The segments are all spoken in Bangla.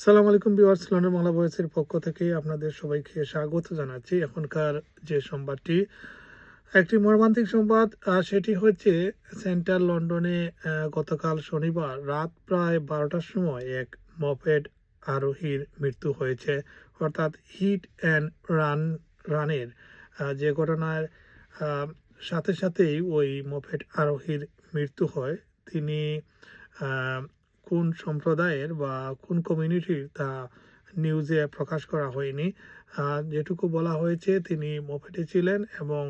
সালাম আলাইকুম ভিউয়ার্স, লন্ডন বাংলা ভয়েসের পক্ষ থেকে আপনাদের সবাইকে স্বাগত জানাচ্ছি। এখনকার যে সংবাদটি একটি মর্মান্তিক সংবাদ, সেটি হচ্ছে সেন্ট্রাল লন্ডনে গতকাল শনিবার রাত প্রায় 12টার সময় এক মপেড আরোহীর মৃত্যু হয়েছে। অর্থাৎ হিট অ্যান্ড রানের যে ঘটনার আহ, সাথে সাথেই ওই মপেড আরোহীর মৃত্যু হয়। তিনি আহ, কোন সম্প্রদায়ের বা কোন কমিউনিটির তা নিউজে প্রকাশ করা হয়নি। যেটুকু বলা হয়েছে, তিনি মপেডে ছিলেন এবং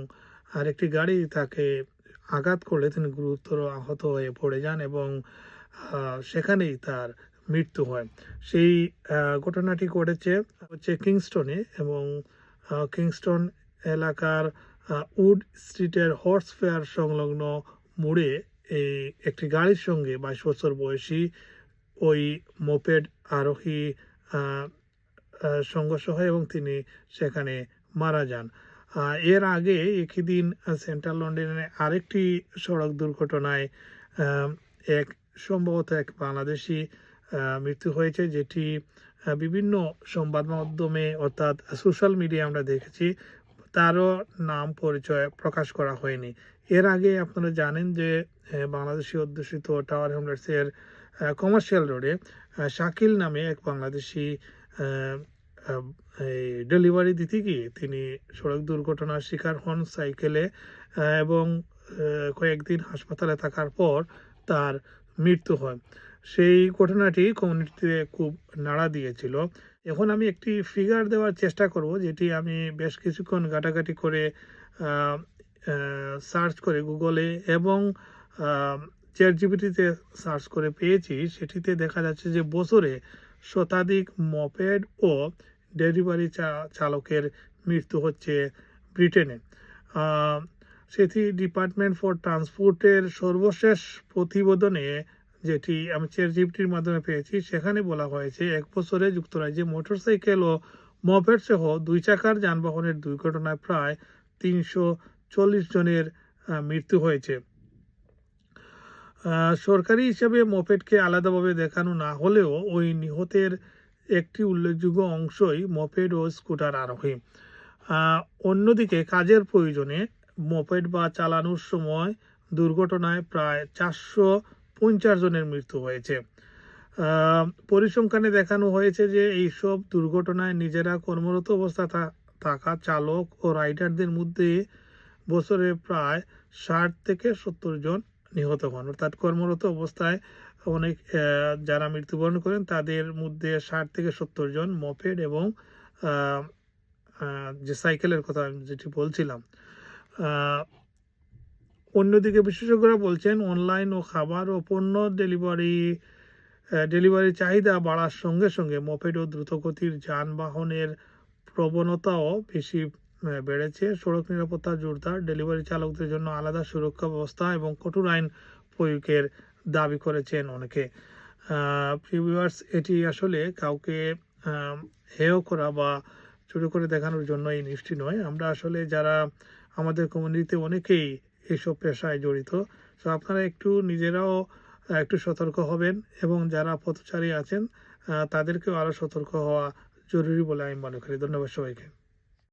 আরেকটি গাড়ি তাকে আঘাত করলে তিনি গুরুতর আহত হয়ে পড়ে যান এবং সেখানেই তার মৃত্যু হয়। সেই ঘটনাটি ঘটেছে হচ্ছে কিংস্টনে এবং কিংস্টন এলাকার উড স্ট্রিটের হর্স ফেয়ার সংলগ্ন মোড়ে এই একটি গাড়ির সঙ্গে 22 বছর বয়সী ওই মোপেড আরোহী সংঘর্ষ হয় এবং তিনি সেখানে মারা যান। এর আগে একই দিন সেন্ট্রাল লন্ডনে আরেকটি সড়ক দুর্ঘটনায় এক সম্ভবত এক বাংলাদেশি মৃত্যু হয়েছে, যেটি বিভিন্ন সংবাদ মাধ্যমে অর্থাৎ সোশ্যাল মিডিয়ায় আমরা দেখেছি। তারও নাম পরিচয় প্রকাশ করা হয়নি। এর আগে আপনারা জানেন যে বাংলাদেশি অধ্যুষিত টাওয়ার হ্যামলেটসের কমার্শিয়াল রোডে শাকিল নামে এক বাংলাদেশি ডেলিভারি দিতে গিয়ে তিনি সড়ক দুর্ঘটনার শিকার হন সাইকেলে এবং কয়েকদিন হাসপাতালে থাকার পর তার মৃত্যু হয়। সেই ঘটনাটি কমিউনিটিতে খুব নাড়া দিয়েছিল। এখন আমি একটি ফিগার দেওয়ার চেষ্টা করব, যেটি আমি বেশ কিছুক্ষণ ঘাটাঘাটি করে সার্চ করে গুগলে এবং চ্যাটজিপিটিতে সার্চ করে পেয়েছি। সেটিতে দেখা যাচ্ছে যে বছরে শতাধিক মপেড ও ডেলিভারি চালকের মৃত্যু হচ্ছে ব্রিটেনে। সেটি ডিপার্টমেন্ট ফর ট্রান্সপোর্টের সর্বশেষ প্রতিবেদনে, যেটি আমি চ্যাটজিপিটির মাধ্যমে পেয়েছি, সেখানে বলা হয়েছে এক বছরে যুক্তরাজ্যে মোটরসাইকেল ও মপেড সহ দুই চাকার যানবাহনের দুর্ঘটনায় প্রায় 340 জনের মৃত্যু হয়েছে। সরকারি হিসাবে মপেডকে আলাদাভাবে দেখানো না হলেও ওই নিহতের একটি উল্লেখযোগ্য অংশই মপেড ও স্কুটার আরোহী। অন্যদিকে কাজের প্রয়োজনে মপেড বা চালানোর সময় দুর্ঘটনায় প্রায় 450 জনের মৃত্যু হয়েছে। পরিসংখ্যানে দেখানো হয়েছে যে এইসব দুর্ঘটনায় নিজেরা কর্মরত অবস্থা থাকা চালক ও রাইডারদের মধ্যে বছরে প্রায় 60 থেকে 70 জন নিহত হন। অর্থাৎ কর্মরত অবস্থায় অনেক যারা মৃত্যুবরণ করেন তাদের মধ্যে 60 থেকে 70 জন মপেড এবং যে সাইকেলের কথা যেটি বলছিলাম। অন্যদিকে বিশেষজ্ঞরা বলছেন অনলাইন ও খাবার ও পণ্য ডেলিভারি চাহিদা বাড়ার সঙ্গে সঙ্গে মপেড ও দ্রুতগতির যানবাহনের প্রবণতাও বেশি বেড়েছে। সড়ক নিরাপত্তা জোরদার, ডেলিভারি চালকদের জন্য আলাদা সুরক্ষা ব্যবস্থা এবং কঠোর আইন প্রয়োগের দাবি করেছেন অনেকে। ভিউয়ার্স, এটি আসলে কাউকে হেয় করা বা ছোট করে দেখানোর জন্য এই নিউজটি নয়। আমরা আসলে যারা আমাদের কমিউনিটিতে অনেকেই এইসব পেশায় জড়িত, তো আপনারা একটু নিজেরাও একটু সতর্ক হবেন এবং যারা পথচারী আছেন তাদেরকেও আরও সতর্ক হওয়া জরুরি বলে আমি মনে করি। ধন্যবাদ সবাইকে।